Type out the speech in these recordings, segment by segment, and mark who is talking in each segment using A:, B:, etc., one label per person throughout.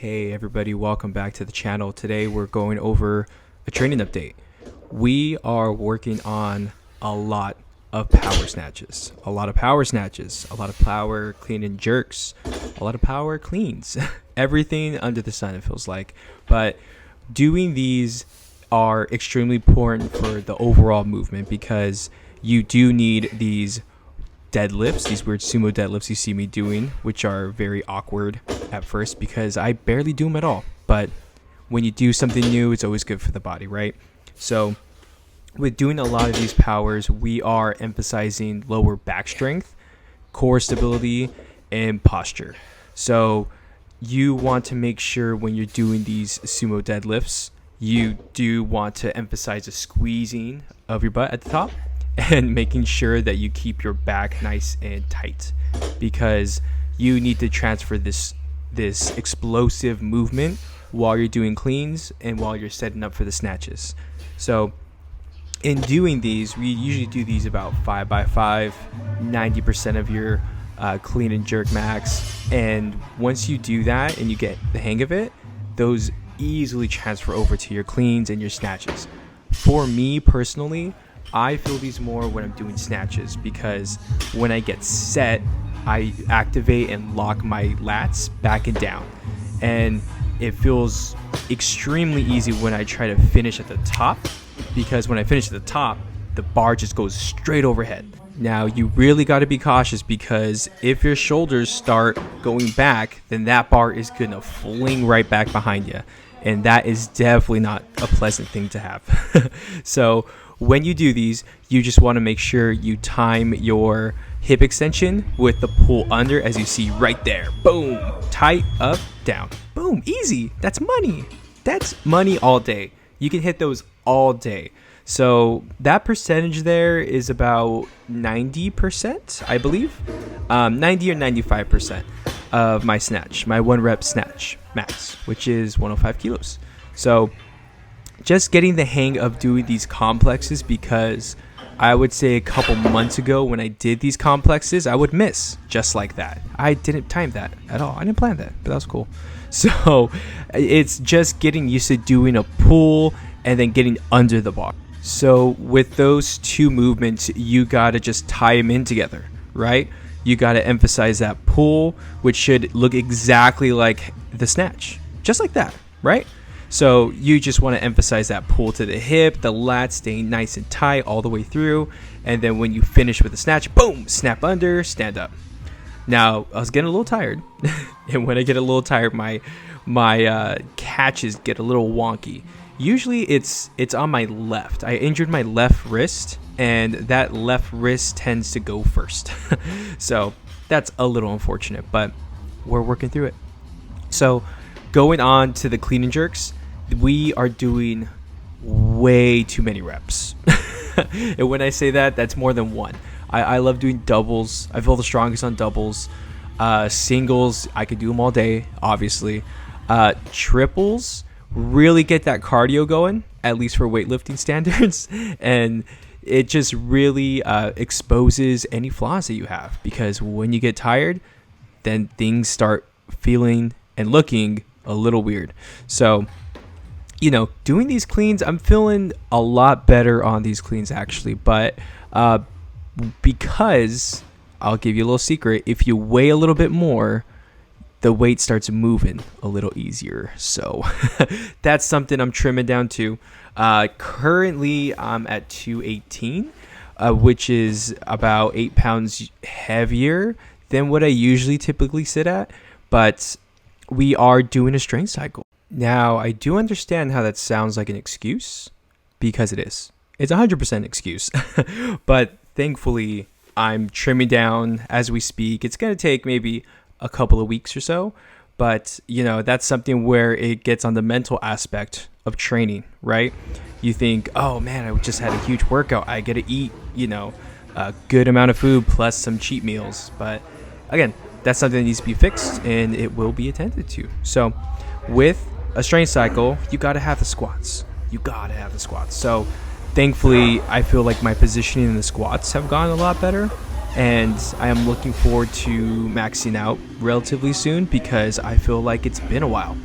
A: Hey everybody, welcome back to the channel. Today we're going over a training update. We are working on a lot of power snatches, a lot of power clean and jerks, a lot of power cleans, everything under the sun it feels like. But doing these are extremely important for the overall movement because you do need these deadlifts, these weird sumo deadlifts you see me doing, which are very awkward at first because I barely do them at all. But when you do something new, it's always good for the body, right? So with doing a lot of these powers, we are emphasizing lower back strength, core stability, and posture. So you want to make sure when you're doing these sumo deadlifts, you do want to emphasize the squeezing of your butt at the top and making sure that you keep your back nice and tight because you need to transfer this explosive movement while you're doing cleans and while you're setting up for the snatches. So in doing these, we usually do these about 5x5, 90% of your clean and jerk max. And once you do that and you get the hang of it, those easily transfer over to your cleans and your snatches. For me personally, I feel these more when I'm doing snatches because when I get set, I activate and lock my lats back and down. And it feels extremely easy when I try to finish at the top because when I finish at the top, the bar just goes straight overhead. Now, you really got to be cautious because if your shoulders start going back, then that bar is going to fling right back behind you. And that is definitely not a pleasant thing to have. So when you do these, you just want to make sure you time your hip extension with the pull under as you see right there. Boom, tight, up, down. Boom, easy. That's money. That's money all day. You can hit those all day. So that percentage there is about 90%, I believe. 90 or 95% of my snatch, my 1 rep snatch max, which is 105 kilos. So just getting the hang of doing these complexes because I would say a couple months ago when I did these complexes, I would miss just like that. I didn't time that at all. I didn't plan that, but that was cool. So it's just getting used to doing a pull and then getting under the bar. So with those two movements, you got to just tie them in together, right? You got to emphasize that pull, which should look exactly like the snatch, just like that, right? So you just want to emphasize that pull to the hip, the lats staying nice and tight all the way through. And then when you finish with the snatch, boom, snap under, stand up. Now, I was getting a little tired. And when I get a little tired, my catches get a little wonky. Usually it's on my left. I injured my left wrist, and that left wrist tends to go first. So that's a little unfortunate, but we're working through it. So going on to the clean and jerks, we are doing way too many reps. And when I say that, that's more than one. I love doing doubles. I feel the strongest on doubles. Singles, I could do them all day, obviously. Triples really get that cardio going, at least for weightlifting standards. And it just really exposes any flaws that you have, because when you get tired, then things start feeling and looking a little weird. So, you know, doing these cleans, I'm feeling a lot better on these cleans actually, but because I'll give you a little secret, if you weigh a little bit more, the weight starts moving a little easier. So that's something I'm trimming down to. Currently I'm at 218, which is about 8 pounds heavier than what I usually typically sit at, but we are doing a strength cycle. Now, I do understand how that sounds like an excuse, because it is. It's 100% excuse. But thankfully, I'm trimming down as we speak. It's going to take maybe a couple of weeks or so, but you know, that's something where it gets on the mental aspect of training, right? You think, oh man, I just had a huge workout. I get to eat, you know, a good amount of food plus some cheat meals. But again, that's something that needs to be fixed and it will be attended to. So with a strength cycle, you got to have the squats. So thankfully, I feel like my positioning in the squats have gotten a lot better. and I am looking forward to maxing out relatively soon because I feel like it's been a while,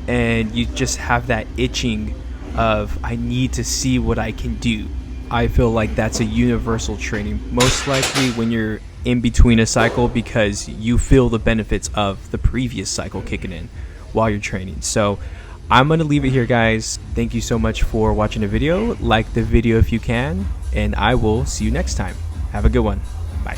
A: and you just have that itching of I need to see what I can do. I feel like that's a universal training, most likely when you're in between a cycle, because you feel the benefits of the previous cycle kicking in while you're training. So I'm going to leave it here, guys. Thank you so much for watching the video. Like the video if you can, and I will see you next time. Have a good one. Bye.